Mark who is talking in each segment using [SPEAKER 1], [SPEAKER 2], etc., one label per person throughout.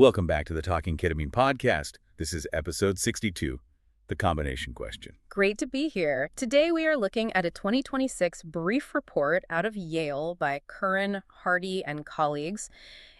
[SPEAKER 1] Welcome back to the Talking Ketamine podcast. This is episode 62, the combination question.
[SPEAKER 2] Great to be here. Today we are looking at a 2026 brief report out of Yale by Curran, Hardy, and colleagues.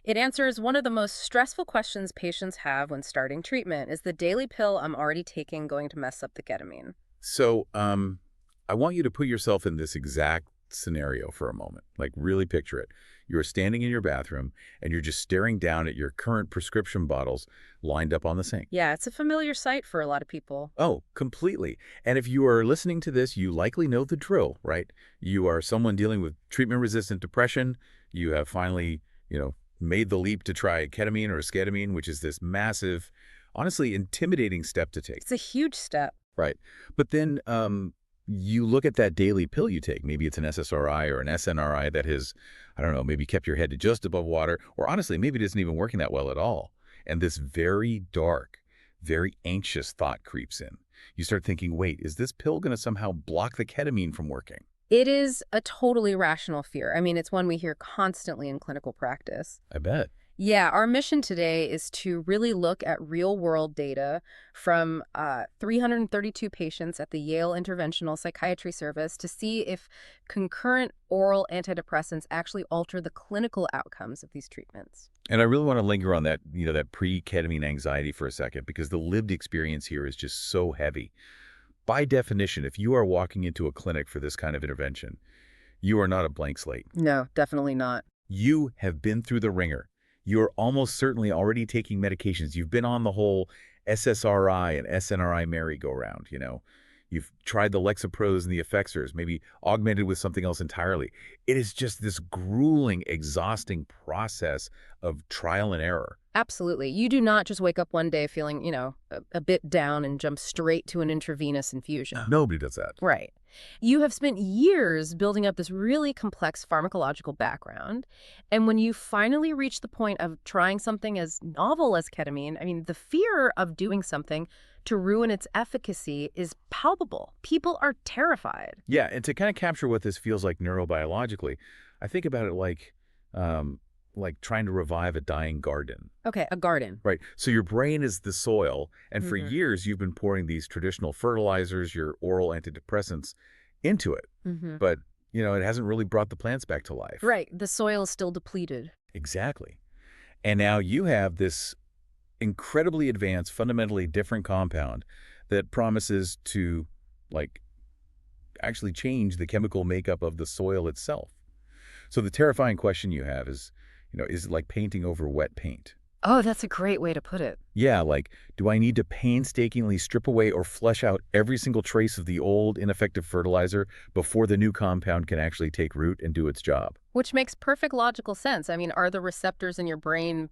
[SPEAKER 2] It answers one of the most stressful questions patients have when starting treatment. Is the daily pill I'm already taking going to mess up the ketamine?
[SPEAKER 1] So, I want you to put yourself in this exact scenario for a moment. Like, really picture it. You're standing in your bathroom, and you're just staring down at your current prescription bottles lined up on the sink.
[SPEAKER 2] Yeah, it's a familiar sight for a lot of people.
[SPEAKER 1] Oh, completely. And if you are listening to this, you likely know the drill, right? You are someone dealing with treatment-resistant depression. You have finally, made the leap to try ketamine or esketamine, which is this massive, honestly intimidating step to take.
[SPEAKER 2] It's a huge step.
[SPEAKER 1] Right. But then you look at that daily pill you take. Maybe it's an SSRI or an SNRI that has, I don't know, maybe kept your head just above water, or honestly, maybe it isn't even working that well at all. And this very dark, very anxious thought creeps in. You start thinking, wait, is this pill going to somehow block the ketamine from working?
[SPEAKER 2] It is a totally rational fear. I mean, it's one we hear constantly in clinical practice.
[SPEAKER 1] I bet.
[SPEAKER 2] Yeah, our mission today is to really look at real-world data from 332 patients at the Yale Interventional Psychiatry Service to see if concurrent oral antidepressants actually alter the clinical outcomes of these treatments.
[SPEAKER 1] And I really want to linger on that, that pre-ketamine anxiety for a second, because the lived experience here is just so heavy. By definition, if you are walking into a clinic for this kind of intervention, you are not a blank slate.
[SPEAKER 2] No, definitely not.
[SPEAKER 1] You have been through the ringer. You're almost certainly already taking medications. You've been on the whole SSRI and SNRI merry-go-round, You've tried the Lexapros and the Effexors, maybe augmented with something else entirely. It is just this grueling, exhausting process of trial and error.
[SPEAKER 2] Absolutely. You do not just wake up one day feeling, a bit down and jump straight to an intravenous infusion.
[SPEAKER 1] Nobody does that.
[SPEAKER 2] Right. You have spent years building up this really complex pharmacological background. And when you finally reach the point of trying something as novel as ketamine, I mean, the fear of doing something to ruin its efficacy is palpable. People are terrified.
[SPEAKER 1] Yeah, and to kind of capture what this feels like neurobiologically, I think about it like trying to revive a dying garden.
[SPEAKER 2] Okay, a garden.
[SPEAKER 1] Right. So your brain is the soil, and for years you've been pouring these traditional fertilizers, your oral antidepressants, into it. But, it hasn't really brought the plants back to life.
[SPEAKER 2] Right. The soil is still depleted.
[SPEAKER 1] Exactly. And now you have this incredibly advanced, fundamentally different compound that promises to, actually change the chemical makeup of the soil itself. So the terrifying question you have is, is it like painting over wet paint?
[SPEAKER 2] Oh, that's a great way to put it.
[SPEAKER 1] Yeah, do I need to painstakingly strip away or flush out every single trace of the old, ineffective fertilizer before the new compound can actually take root and do its job?
[SPEAKER 2] Which makes perfect logical sense. I mean, are the receptors in your brain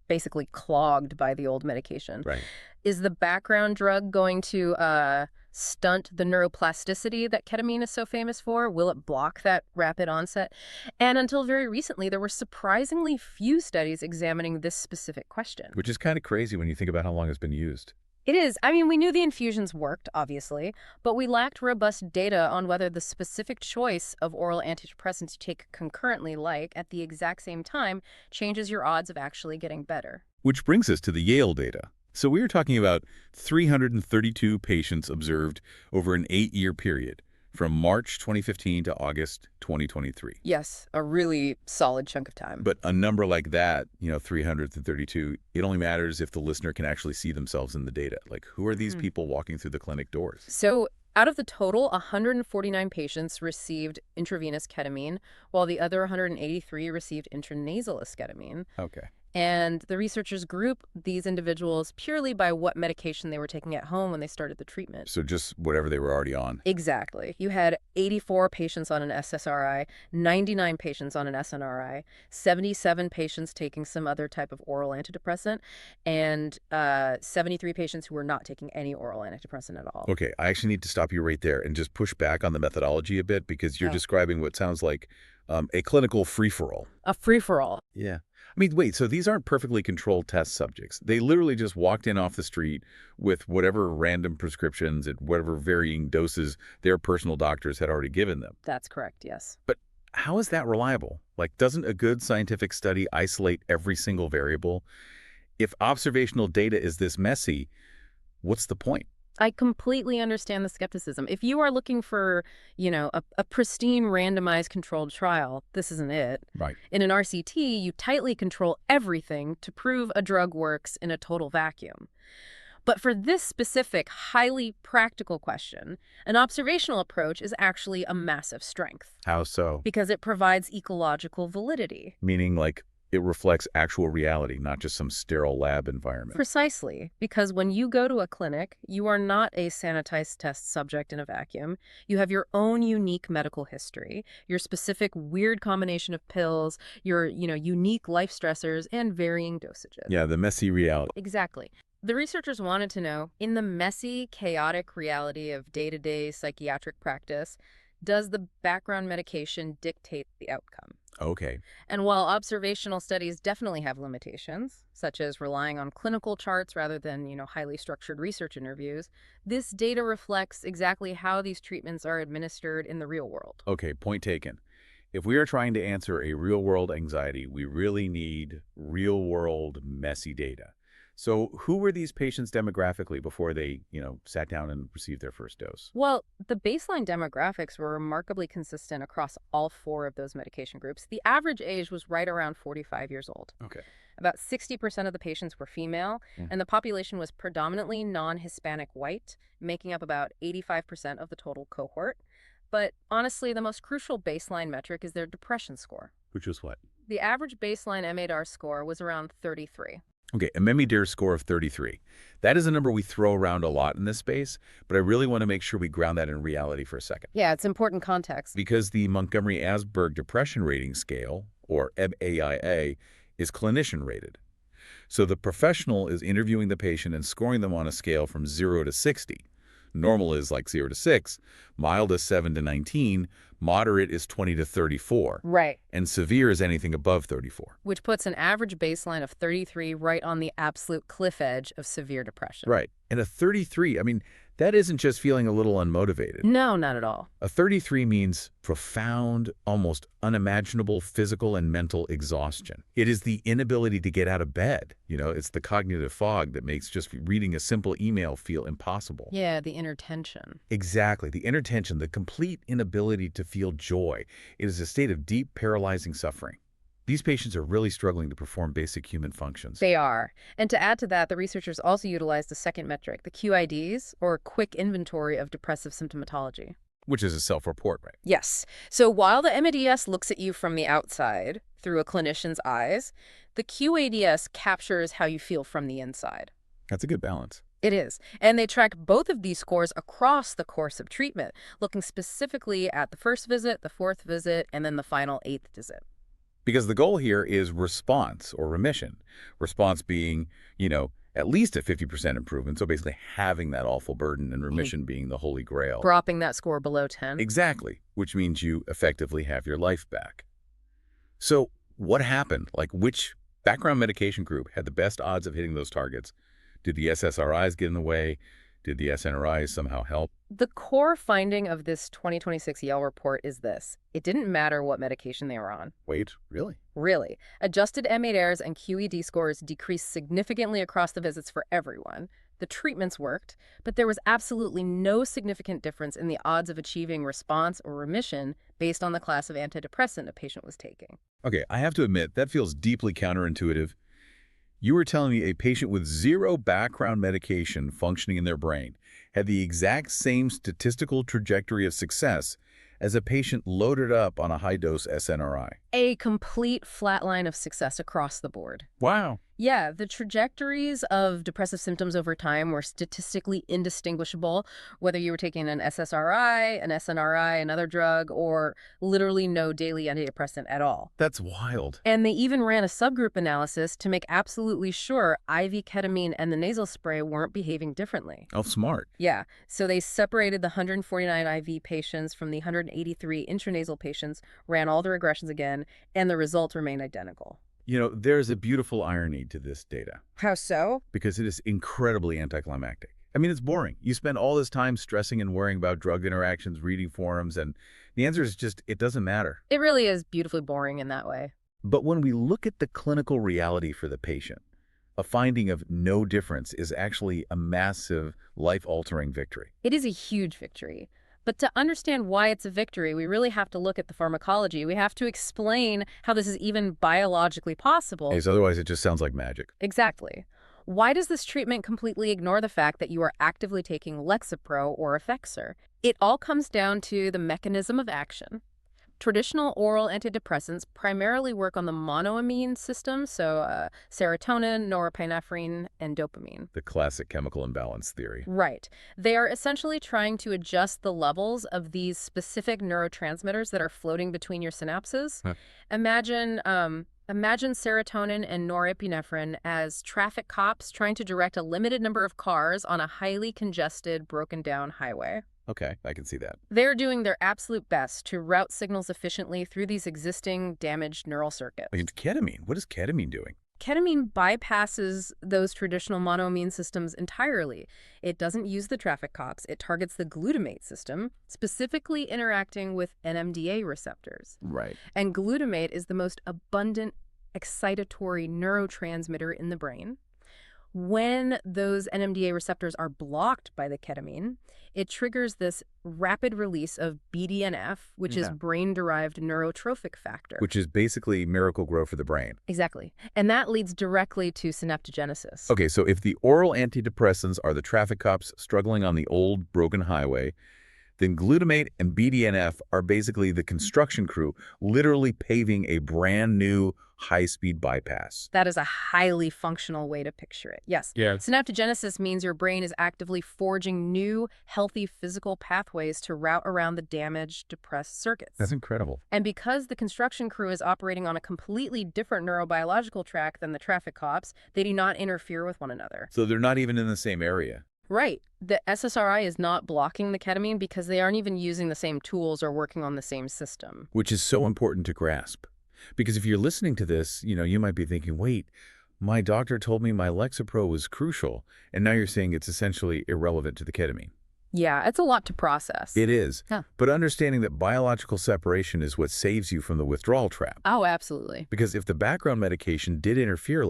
[SPEAKER 2] basically clogged by the old medication?
[SPEAKER 1] Right.
[SPEAKER 2] Is the background drug going to stunt the neuroplasticity that ketamine is so famous for? Will it block that rapid onset? And until very recently, there were surprisingly few studies examining this specific question.
[SPEAKER 1] Which is kind of crazy when you think about how long it's been used.
[SPEAKER 2] It is. I mean, we knew the infusions worked, obviously, but we lacked robust data on whether the specific choice of oral antidepressants you take concurrently, at the exact same time, changes your odds of actually getting better.
[SPEAKER 1] Which brings us to the Yale data. So we are talking about 332 patients observed over an 8-year period, from March 2015 to August 2023.
[SPEAKER 2] Yes, a really solid chunk of time.
[SPEAKER 1] But a number like that, 332, it only matters if the listener can actually see themselves in the data. Who are these people walking through the clinic doors?
[SPEAKER 2] So out of the total, 149 patients received intravenous ketamine, while the other 183 received intranasal esketamine.
[SPEAKER 1] Okay.
[SPEAKER 2] And the researchers group these individuals purely by what medication they were taking at home when they started the treatment.
[SPEAKER 1] So just whatever they were already on.
[SPEAKER 2] Exactly. You had 84 patients on an SSRI, 99 patients on an SNRI, 77 patients taking some other type of oral antidepressant, and 73 patients who were not taking any oral antidepressant at all.
[SPEAKER 1] Okay, I actually need to stop you right there and just push back on the methodology a bit, because you're describing what sounds like a clinical free-for-all.
[SPEAKER 2] A free-for-all.
[SPEAKER 1] Yeah. I mean, wait, so these aren't perfectly controlled test subjects. They literally just walked in off the street with whatever random prescriptions at whatever varying doses their personal doctors had already given them.
[SPEAKER 2] That's correct, yes.
[SPEAKER 1] But how is that reliable? Doesn't a good scientific study isolate every single variable? If observational data is this messy, what's the point?
[SPEAKER 2] I completely understand the skepticism. If you are looking for, a pristine randomized controlled trial, this isn't it.
[SPEAKER 1] Right.
[SPEAKER 2] In an RCT, you tightly control everything to prove a drug works in a total vacuum. But for this specific, highly practical question, an observational approach is actually a massive strength
[SPEAKER 1] How so?
[SPEAKER 2] because it provides ecological validity.
[SPEAKER 1] Meaning, like, it reflects actual reality, not just some sterile lab environment.
[SPEAKER 2] Precisely, because when you go to a clinic, you are not a sanitized test subject in a vacuum. You have your own unique medical history, your specific weird combination of pills, your, unique life stressors, and varying dosages.
[SPEAKER 1] Yeah, the messy reality.
[SPEAKER 2] Exactly. The researchers wanted to know, in the messy, chaotic reality of day-to-day psychiatric practice, does the background medication dictate the outcome?
[SPEAKER 1] Okay.
[SPEAKER 2] And while observational studies definitely have limitations, such as relying on clinical charts rather than, highly structured research interviews, this data reflects exactly how these treatments are administered in the real world.
[SPEAKER 1] Okay, point taken. If we are trying to answer a real-world anxiety, we really need real-world messy data. So who were these patients demographically before they, sat down and received their first dose?
[SPEAKER 2] Well, the baseline demographics were remarkably consistent across all 4 of those medication groups. The average age was right around 45 years old.
[SPEAKER 1] Okay.
[SPEAKER 2] About 60% of the patients were female, and the population was predominantly non-Hispanic white, making up about 85% of the total cohort. But honestly, the most crucial baseline metric is their depression score.
[SPEAKER 1] Which was what?
[SPEAKER 2] The average baseline MADR score was around 33.
[SPEAKER 1] Okay, a MEMI-DARE score of 33. That is a number we throw around a lot in this space, but I really want to make sure we ground that in reality for a second.
[SPEAKER 2] Yeah, it's important context.
[SPEAKER 1] Because the Montgomery-Åsberg Depression Rating Scale, or MAIA, is clinician rated. So the professional is interviewing the patient and scoring them on a scale from 0 to 60. Normal is like 0 to 6, mild is 7 to 19, moderate is 20 to 34.
[SPEAKER 2] Right.
[SPEAKER 1] And severe is anything above 34.
[SPEAKER 2] Which puts an average baseline of 33 right on the absolute cliff edge of severe depression.
[SPEAKER 1] Right. And a 33, that isn't just feeling a little unmotivated.
[SPEAKER 2] No, not at all.
[SPEAKER 1] A 33 means profound, almost unimaginable physical and mental exhaustion. It is the inability to get out of bed. It's the cognitive fog that makes just reading a simple email feel impossible.
[SPEAKER 2] Yeah, the inner tension.
[SPEAKER 1] Exactly. The inner tension, the complete inability to feel joy. It is a state of deep, paralyzing suffering. These patients are really struggling to perform basic human functions.
[SPEAKER 2] They are. And to add to that, the researchers also utilized a second metric, the QIDs, or Quick Inventory of Depressive Symptomatology.
[SPEAKER 1] Which is a self-report, right?
[SPEAKER 2] Yes. So while the MADS looks at you from the outside, through a clinician's eyes, the QADS captures how you feel from the inside.
[SPEAKER 1] That's a good balance.
[SPEAKER 2] It is. And they track both of these scores across the course of treatment, looking specifically at the first visit, the 4th visit, and then the final 8th visit.
[SPEAKER 1] Because the goal here is response or remission. Response being, at least a 50% improvement. So basically having that awful burden and remission being the holy grail.
[SPEAKER 2] Dropping that score below 10.
[SPEAKER 1] Exactly, which means you effectively have your life back. So what happened? Like, which background medication group had the best odds of hitting those targets? Did the SSRIs get in the way? Did the SNRIs somehow help?
[SPEAKER 2] The core finding of this 2026 Yale report is this. It didn't matter what medication they were on.
[SPEAKER 1] Wait, really?
[SPEAKER 2] Really. Adjusted MADRs and QED scores decreased significantly across the visits for everyone. The treatments worked, but there was absolutely no significant difference in the odds of achieving response or remission based on the class of antidepressant a patient was taking.
[SPEAKER 1] Okay, I have to admit, that feels deeply counterintuitive. You were telling me a patient with 0 background medication functioning in their brain had the exact same statistical trajectory of success as a patient loaded up on a high-dose SNRI.
[SPEAKER 2] A complete flatline of success across the board.
[SPEAKER 1] Wow.
[SPEAKER 2] Yeah, the trajectories of depressive symptoms over time were statistically indistinguishable, whether you were taking an SSRI, an SNRI, another drug, or literally no daily antidepressant at all.
[SPEAKER 1] That's wild.
[SPEAKER 2] And they even ran a subgroup analysis to make absolutely sure IV ketamine and the nasal spray weren't behaving differently.
[SPEAKER 1] Oh, smart.
[SPEAKER 2] Yeah, so they separated the 149 IV patients from the 183 intranasal patients, ran all the regressions again, and the results remained identical.
[SPEAKER 1] There's a beautiful irony to this data.
[SPEAKER 2] How so?
[SPEAKER 1] Because it is incredibly anticlimactic. It's boring. You spend all this time stressing and worrying about drug interactions, reading forums, and the answer is just, it doesn't matter.
[SPEAKER 2] It really is beautifully boring in that way.
[SPEAKER 1] But when we look at the clinical reality for the patient, a finding of no difference is actually a massive, life-altering victory.
[SPEAKER 2] It is a huge victory. But to understand why it's a victory, we really have to look at the pharmacology. We have to explain how this is even biologically possible.
[SPEAKER 1] Because otherwise it just sounds like magic.
[SPEAKER 2] Exactly. Why does this treatment completely ignore the fact that you are actively taking Lexapro or Effexor? It all comes down to the mechanism of action. Traditional oral antidepressants primarily work on the monoamine system, so serotonin, norepinephrine, and dopamine.
[SPEAKER 1] The classic chemical imbalance theory.
[SPEAKER 2] Right. They are essentially trying to adjust the levels of these specific neurotransmitters that are floating between your synapses.
[SPEAKER 1] Huh.
[SPEAKER 2] Imagine serotonin and norepinephrine as traffic cops trying to direct a limited number of cars on a highly congested, broken down highway.
[SPEAKER 1] Okay, I can see that.
[SPEAKER 2] They're doing their absolute best to route signals efficiently through these existing damaged neural circuits.
[SPEAKER 1] Like ketamine. What is ketamine doing?
[SPEAKER 2] Ketamine bypasses those traditional monoamine systems entirely. It doesn't use the traffic cops. It targets the glutamate system, specifically interacting with NMDA receptors.
[SPEAKER 1] Right.
[SPEAKER 2] And glutamate is the most abundant excitatory neurotransmitter in the brain. When those NMDA receptors are blocked by the ketamine, it triggers this rapid release of BDNF, which is brain-derived neurotrophic factor.
[SPEAKER 1] Which is basically miracle grow for the brain.
[SPEAKER 2] Exactly. And that leads directly to synaptogenesis.
[SPEAKER 1] Okay, so if the oral antidepressants are the traffic cops struggling on the old broken highway, then glutamate and BDNF are basically the construction crew literally paving a brand new high-speed bypass.
[SPEAKER 2] That is a highly functional way to picture it. Yes.
[SPEAKER 1] Yeah.
[SPEAKER 2] Synaptogenesis means your brain is actively forging new, healthy physical pathways to route around the damaged, depressed circuits.
[SPEAKER 1] That's incredible.
[SPEAKER 2] And because the construction crew is operating on a completely different neurobiological track than the traffic cops, they do not interfere with one another.
[SPEAKER 1] So they're not even in the same area.
[SPEAKER 2] Right. The SSRI is not blocking the ketamine because they aren't even using the same tools or working on the same system.
[SPEAKER 1] Which is so important to grasp. Because if you're listening to this, you might be thinking, wait, my doctor told me my Lexapro was crucial, and now you're saying it's essentially irrelevant to the ketamine.
[SPEAKER 2] Yeah, it's a lot to process.
[SPEAKER 1] It is.
[SPEAKER 2] Huh.
[SPEAKER 1] But understanding that biological separation is what saves you from the withdrawal trap.
[SPEAKER 2] Oh, absolutely.
[SPEAKER 1] Because if the background medication did interfere,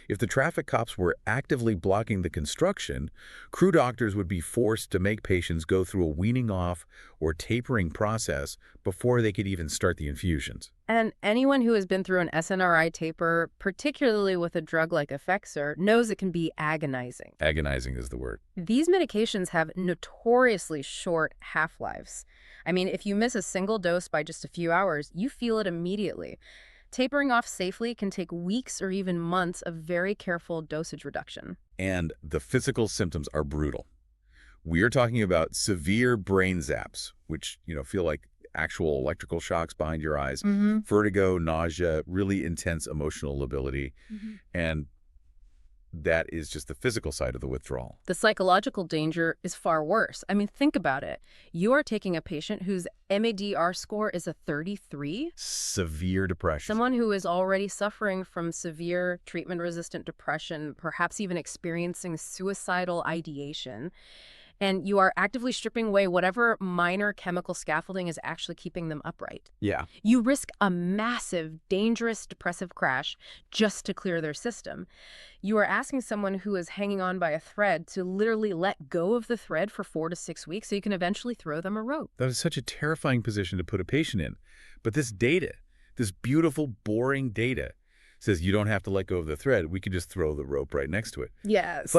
[SPEAKER 1] if the traffic cops were actively blocking the construction, crew doctors would be forced to make patients go through a weaning off or tapering process before they could even start the infusions.
[SPEAKER 2] And anyone who has been through an SNRI taper, particularly with a drug like Effexor, knows it can be agonizing.
[SPEAKER 1] Agonizing is the word.
[SPEAKER 2] These medications have notoriously short half-lives. I mean, if you miss a single dose by just a few hours, you feel it immediately. Tapering off safely can take weeks or even months of very careful dosage reduction.
[SPEAKER 1] And the physical symptoms are brutal. We are talking about severe brain zaps, which, feel like actual electrical shocks behind your eyes, vertigo, nausea, really intense emotional lability, and that is just the physical side of the withdrawal.
[SPEAKER 2] The psychological danger is far worse. I mean, think about it. You are taking a patient whose MADR score is a 33.
[SPEAKER 1] Severe depression.
[SPEAKER 2] Someone who is already suffering from severe treatment-resistant depression, perhaps even experiencing suicidal ideation. And you are actively stripping away whatever minor chemical scaffolding is actually keeping them upright.
[SPEAKER 1] Yeah.
[SPEAKER 2] You risk a massive, dangerous depressive crash just to clear their system. You are asking someone who is hanging on by a thread to literally let go of the thread for 4 to 6 weeks so you can eventually throw them a rope.
[SPEAKER 1] That is such a terrifying position to put a patient in. But this data, this beautiful, boring data, says you don't have to let go of the thread. We could just throw the rope right next to it.
[SPEAKER 2] Yes.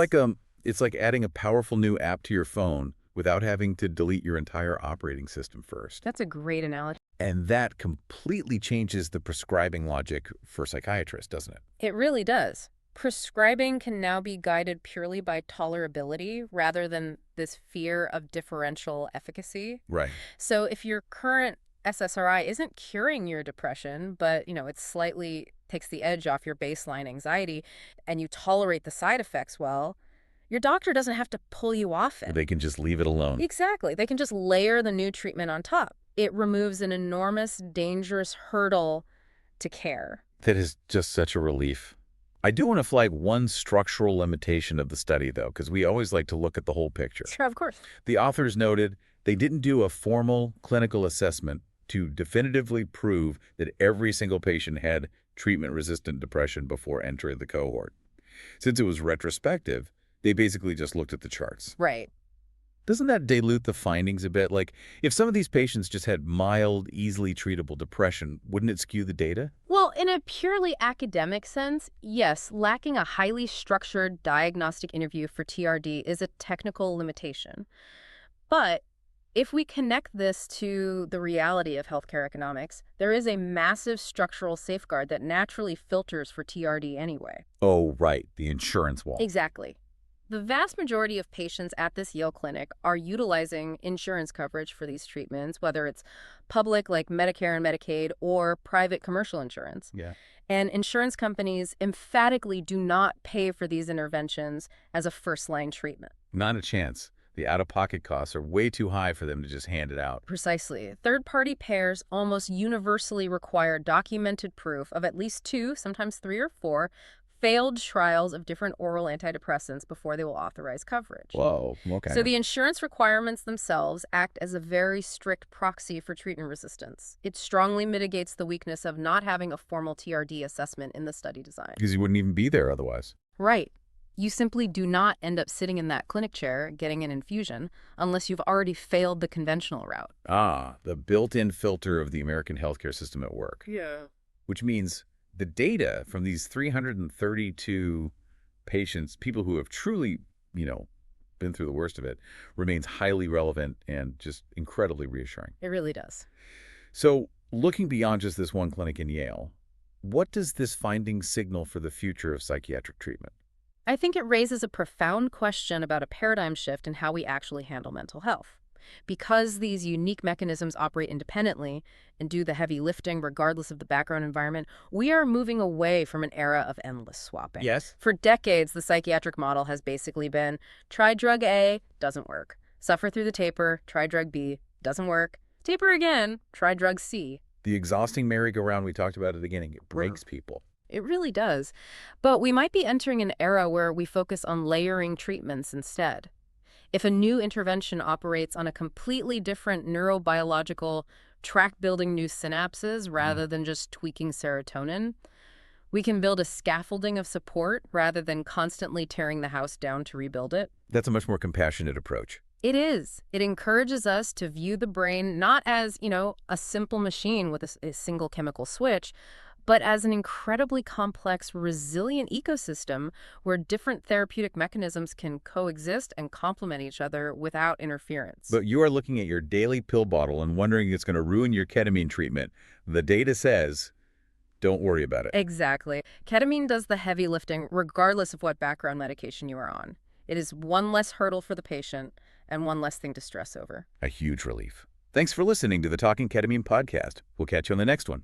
[SPEAKER 1] It's like adding a powerful new app to your phone without having to delete your entire operating system first.
[SPEAKER 2] That's a great analogy.
[SPEAKER 1] And that completely changes the prescribing logic for psychiatrists, doesn't it?
[SPEAKER 2] It really does. Prescribing can now be guided purely by tolerability rather than this fear of differential efficacy.
[SPEAKER 1] Right.
[SPEAKER 2] So if your current SSRI isn't curing your depression, but, it slightly takes the edge off your baseline anxiety, and you tolerate the side effects well, your doctor doesn't have to pull you off it.
[SPEAKER 1] They can just leave it alone.
[SPEAKER 2] Exactly. They can just layer the new treatment on top. It removes an enormous, dangerous hurdle to care.
[SPEAKER 1] That is just such a relief. I do want to flag one structural limitation of the study, though, because we always like to look at the whole picture.
[SPEAKER 2] Sure, of course.
[SPEAKER 1] The authors noted they didn't do a formal clinical assessment to definitively prove that every single patient had treatment-resistant depression before entering the cohort. Since it was retrospective, they basically just looked at the charts.
[SPEAKER 2] Right.
[SPEAKER 1] Doesn't that dilute the findings a bit? Like, if some of these patients just had mild, easily treatable depression, wouldn't it skew the data?
[SPEAKER 2] Well, in a purely academic sense, yes, lacking a highly structured diagnostic interview for TRD is a technical limitation. But if we connect this to the reality of healthcare economics, there is a massive structural safeguard that naturally filters for TRD anyway.
[SPEAKER 1] Oh, right, the insurance wall.
[SPEAKER 2] Exactly. The vast majority of patients at this Yale clinic are utilizing insurance coverage for these treatments, whether it's public like Medicare and Medicaid or private commercial insurance.
[SPEAKER 1] Yeah.
[SPEAKER 2] And insurance companies emphatically do not pay for these interventions as a first-line treatment.
[SPEAKER 1] Not a chance. The out-of-pocket costs are way too high for them to just hand it out.
[SPEAKER 2] Precisely. Third-party payers almost universally require documented proof of at least 2, sometimes 3 or 4, failed trials of different oral antidepressants before they will authorize coverage.
[SPEAKER 1] Whoa, okay.
[SPEAKER 2] So the insurance requirements themselves act as a very strict proxy for treatment resistance. It strongly mitigates the weakness of not having a formal TRD assessment in the study design.
[SPEAKER 1] Because you wouldn't even be there otherwise.
[SPEAKER 2] Right. You simply do not end up sitting in that clinic chair getting an infusion unless you've already failed the conventional route.
[SPEAKER 1] Ah, the built-in filter of the American healthcare system at work.
[SPEAKER 2] Yeah.
[SPEAKER 1] Which means the data from these 332 patients, people who have truly, been through the worst of it, remains highly relevant and just incredibly reassuring.
[SPEAKER 2] It really does.
[SPEAKER 1] So, looking beyond just this one clinic in Yale, what does this finding signal for the future of psychiatric treatment?
[SPEAKER 2] I think it raises a profound question about a paradigm shift in how we actually handle mental health. Because these unique mechanisms operate independently and do the heavy lifting regardless of the background environment, we are moving away from an era of endless swapping.
[SPEAKER 1] Yes.
[SPEAKER 2] For decades, the psychiatric model has basically been, try drug A, doesn't work. Suffer through the taper, try drug B, doesn't work. Taper again, try drug C.
[SPEAKER 1] The exhausting merry-go-round we talked about at the beginning, it breaks people.
[SPEAKER 2] It really does. But we might be entering an era where we focus on layering treatments instead. If a new intervention operates on a completely different neurobiological track building new synapses rather than just tweaking serotonin, we can build a scaffolding of support rather than constantly tearing the house down to rebuild it.
[SPEAKER 1] That's a much more compassionate approach.
[SPEAKER 2] It is. It encourages us to view the brain not as, a simple machine with a single chemical switch, but as an incredibly complex, resilient ecosystem where different therapeutic mechanisms can coexist and complement each other without interference.
[SPEAKER 1] But you are looking at your daily pill bottle and wondering if it's going to ruin your ketamine treatment. The data says, don't worry about it.
[SPEAKER 2] Exactly. Ketamine does the heavy lifting regardless of what background medication you are on. It is one less hurdle for the patient and one less thing to stress over.
[SPEAKER 1] A huge relief. Thanks for listening to the Talking Ketamine podcast. We'll catch you on the next one.